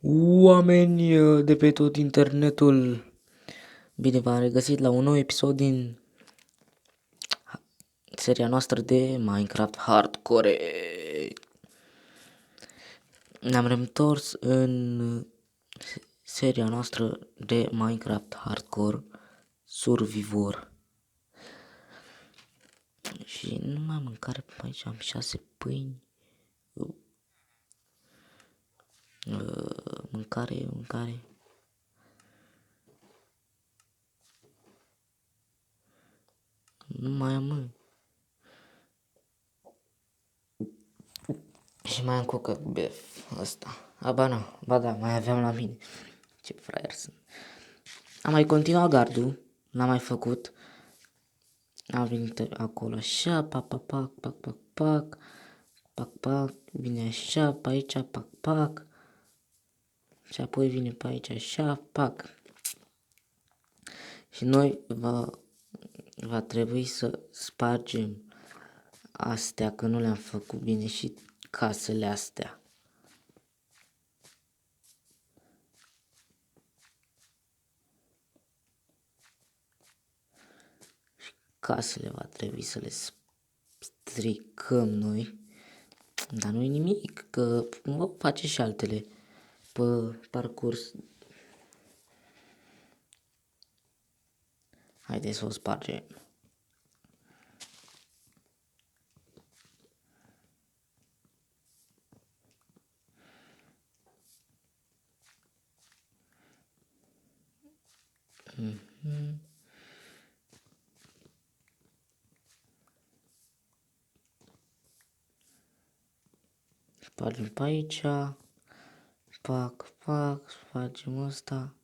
Oameni de pe tot internetul, bine v-am regăsit la un nou episod din seria noastră de Minecraft Hardcore. Ne-am reîntors în seria noastră de Minecraft Hardcore Survivor. Și nu mai am mâncare pe aici, am 6 pâini. Mâncare. Nu mai am, mă. Și mai am cocă bef ăsta. Ba da, mai aveam la mine. Ce fraier sunt. Am mai continuat gardul, l-am mai făcut. Am venit acolo așa, pac, vine așa, pe aici, pac. Și apoi vine pe aici așa, pac. Și noi va trebui să spargem astea, că nu le-am făcut bine, și casele astea. Casele va trebui să le stricăm noi. Dar nu-i nimic, că vom face și altele pe parcurs. Haideți să o spargem. Spargem pe aici. Pac, facem asta.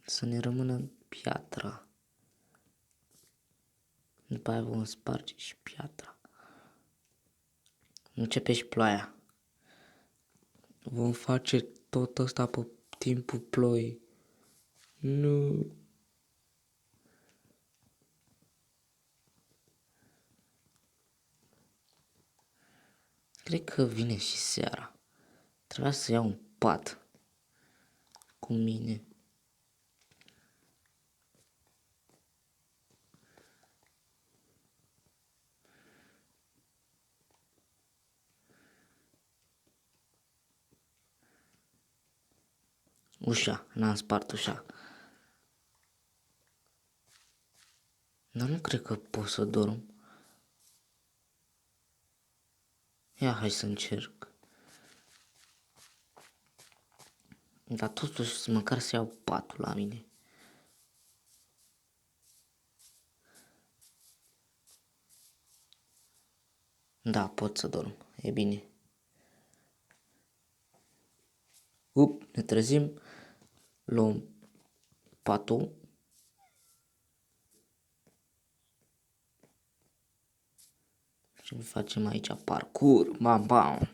Să ne rămână piatra. După aia vom sparge și piatra. Începe și ploaia. Vom face tot asta pe timpul ploii. Nu. Cred că vine și seara. Trebuia să iau un pat cu mine. Ușa, n-am spart ușa. Dar nu cred că pot să dorm. Ia, hai să încerc. Dar totuși măcar să iau patul la mine. Da, pot să dorm. E bine. Ne trezim. Luăm patul. Și facem aici parcur. Bam.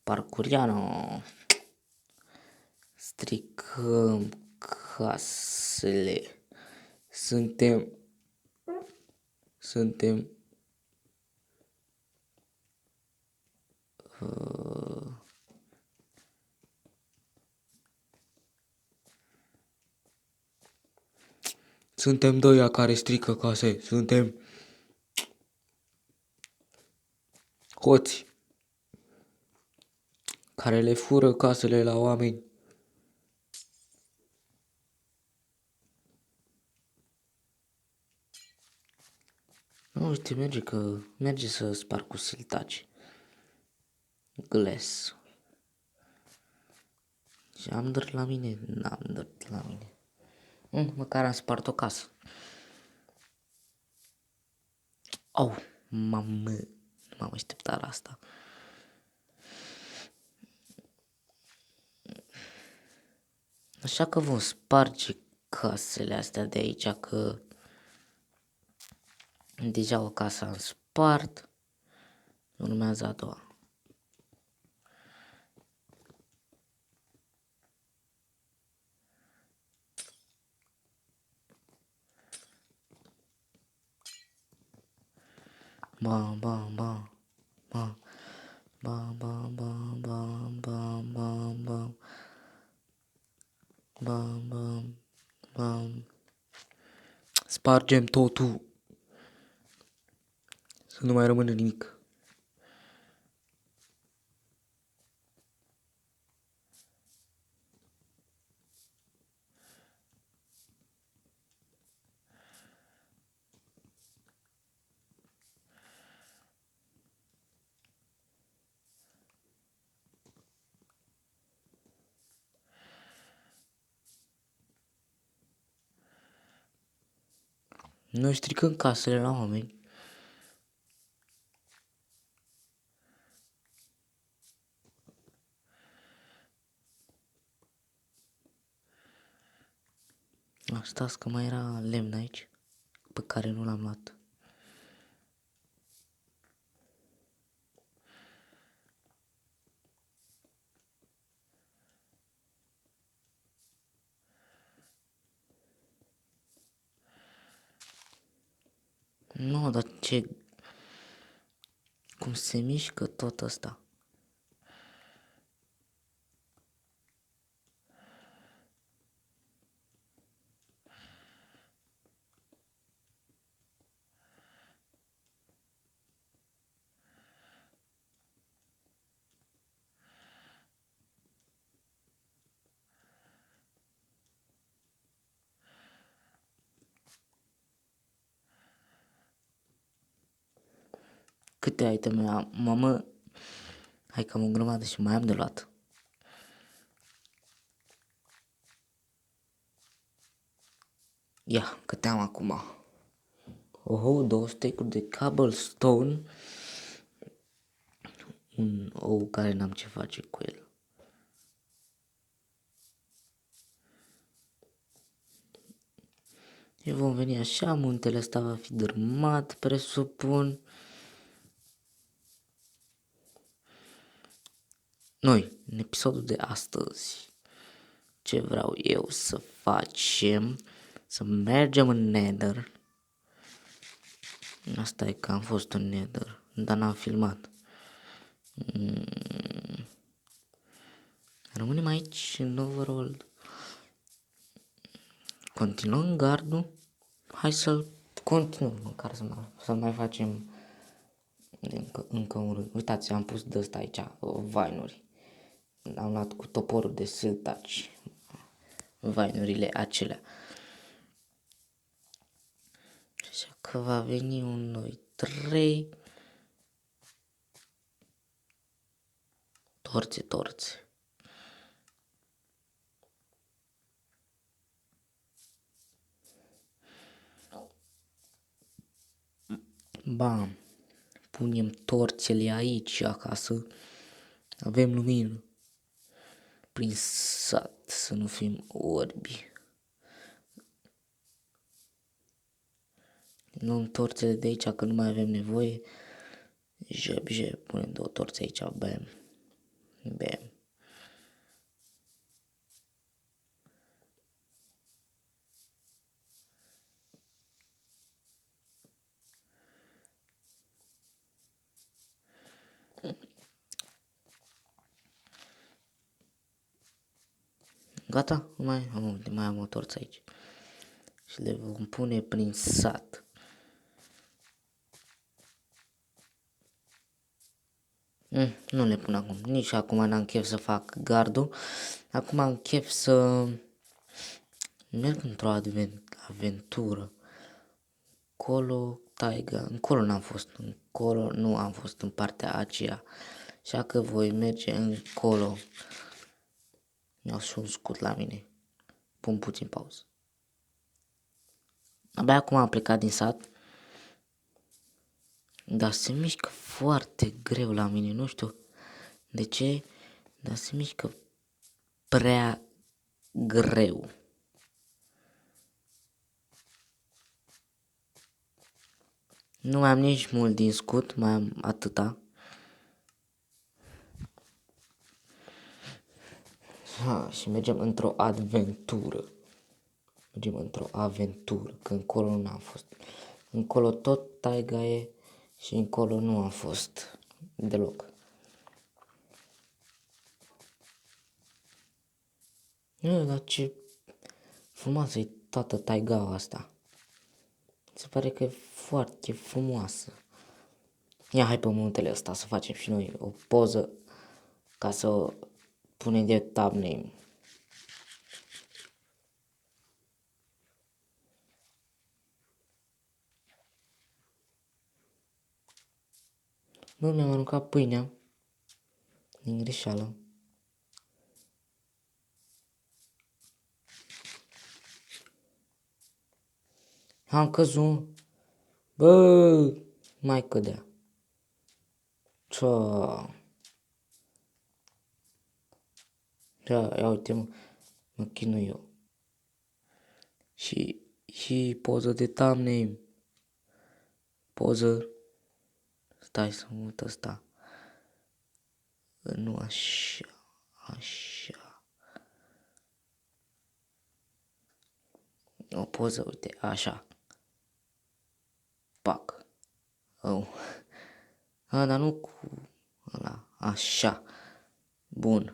Parcuriano. Stricăm casele. Suntem Suntem doi care strică case. Suntem hoți care le fură casele la oameni. Nu, uite, merge să sparg cu siltaci. Glass. Și am dărt la mine? N-am dărt la mine. Măcar am spart o casă. Au, mamă, nu m-am așteptat la asta. Așa că vom sparge casele astea de aici, că deja o casă am spart. Urmează a doua. Bam. Bam, bam, bam, bam, bam, bam, bam. Bam, bam, bam. Spargem totul. Să nu mai rămână nimic. Noi stricăm casele la oameni. Stați că mai era lemn aici, pe care nu l-am luat. Nu, dar ce... Cum se mișcă tot ăsta. Câte iteme am? Mamă, hai că am o grămadă și mai am de luat. Ia, câte am acum? Oho, 2 stack-uri de cobblestone. Un ou care n-am ce face cu el. Și vom veni așa, muntele ăsta va fi dărâmat, presupun. Noi, în episodul de astăzi, ce vreau eu să facem, să mergem în Nether. Asta e că am fost în Nether, dar n-am filmat. Rămânem aici în Overworld. Continuăm gardul. Hai să-l continuăm, măcar să mai facem încă un rând. Uitați, am pus de ăsta aici, vainuri. Am luat cu toporul de sâltaci vainurile acelea. Așa că va veni 1, 2, 3. Torțe. Bam. Punem torțele aici acasă. Avem lumină. Prin sat, să nu fim orbi. Luăm torțele de aici, că nu mai avem nevoie. Jeb, punem 2 torțe aici, bam. Gata? Mai am o torță aici. Și le vom pune prin sat. Nu le pun acum. Nici acum n-am chef să fac gardul. Acum am chef să merg într-o aventură. Încolo, taiga. Încolo n-am fost. Încolo nu am fost în partea aceea. Așa că voi merge încolo. Mi-au și un scut la mine. Pun puțin pauză. Abia acum am plecat din sat. Dar se mișcă foarte greu la mine. Nu știu de ce. Dar se mișcă prea greu. Nu mai am nici mult din scut. Mai am atâta. Și mergem într-o aventură. Că încolo nu am fost. Încolo tot taiga e și încolo nu am fost deloc. Dar ce frumoasă e toată taigaua asta. Se pare că e foarte frumoasă. Ia hai pe muntele ăsta să facem și noi o poză ca să o punem de thumbnail. Bă, mi-am aruncat pâinea din greșeală. Am căzut. Bă, mai cădea. Ce? Ia uite, mă chinui eu. Și poză de thumbnail. Poză. Stai să mut ăsta. Nu așa. Așa. O poză, uite, așa. Pac. Oh. Dar nu cu ăla. Așa. Bun.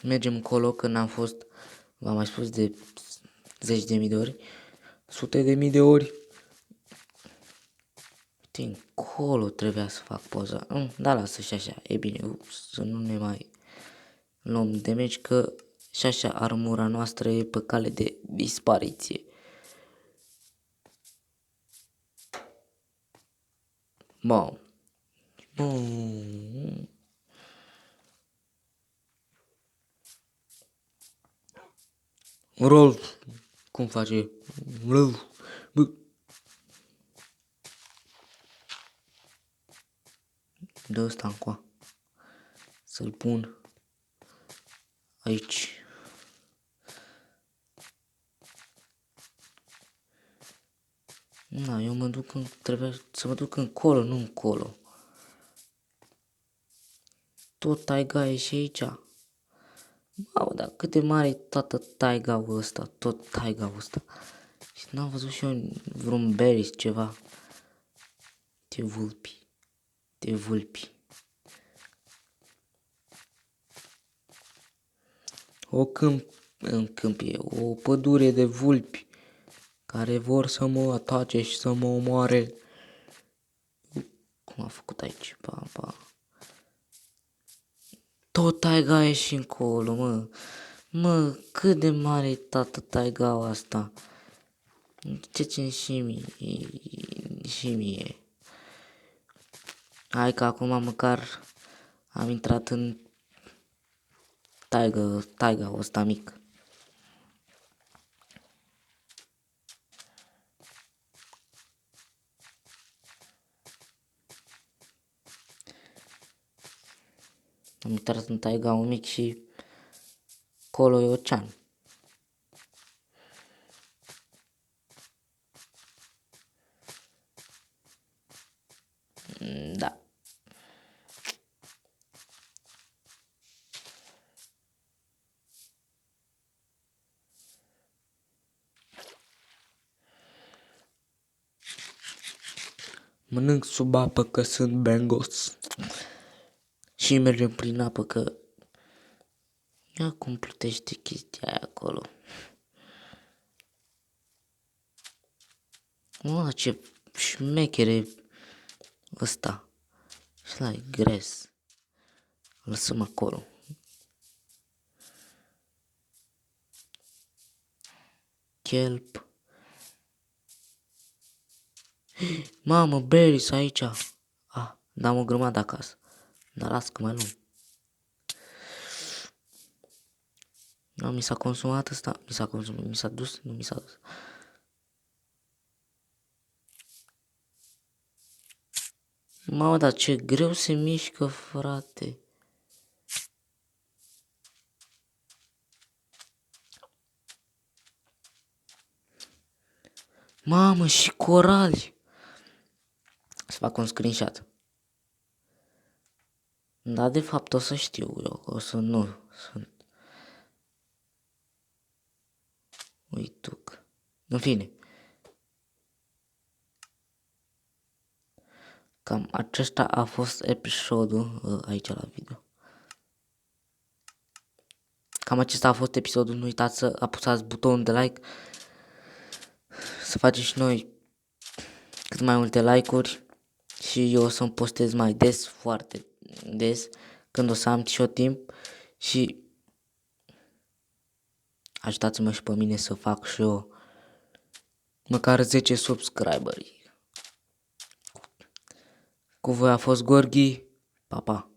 Mergem încolo când am fost, v-am mai spus de 10.000 de ori, 100.000 de ori. Uite, încolo trebuia să fac poza. Da, lasă și așa, e bine, să nu ne mai luăm de meci că și așa armura noastră e pe cale de dispariție. Bun. Rolf, cum face? Rolf, bă. Dă ăsta încoa. Să-l pun aici. Eu mă duc trebuie să mă duc încolo, nu încolo. Tot taiga e și aici. Bă, dar cât de mare e toată taiga-ul ăsta, tot taiga-ul ăsta. Și n-am văzut și eu vreun berries, ceva. Te vulpi. O pădure de vulpi care vor să mă atace și să mă omoare. Cum a făcut aici? Pa. Tot taiga e și încolo, mă. Mă, cât de mare e toată taiga asta. Ce și mie. Hai că acum măcar am intrat în taiga ăsta mic. Am intrat în taiga un mic și acolo e ocean. Da. Mănânc sub apă că sunt bengos. Și mergem prin apă că... Ia cum plutește chestia aia acolo. Mă, ce șmechere ăsta. Și la gres. Lăsăm acolo. Chelp. Mamă, berries aici. Am o grămadă acasă. Dar las că mai luăm. Mi s-a consumat ăsta. Mi s-a dus. Nu mi s-a dus. Mamă, dar ce greu se mișcă, frate. Mamă, și corali. Să fac un screenshot. Da, de fapt o să știu eu, o să nu sunt. Uituc. În fine. Cam acesta a fost episodul aici la video. Cam acesta a fost episodul, nu uitați să apăsați butonul de like, să facem și noi cât mai multe like-uri și eu o să-mi postez mai des, foarte des, când o să am și eu timp și ajutați-mă și pe mine să fac și eu măcar 10 subscriberi. Cu voi a fost Gorghi, pa, pa!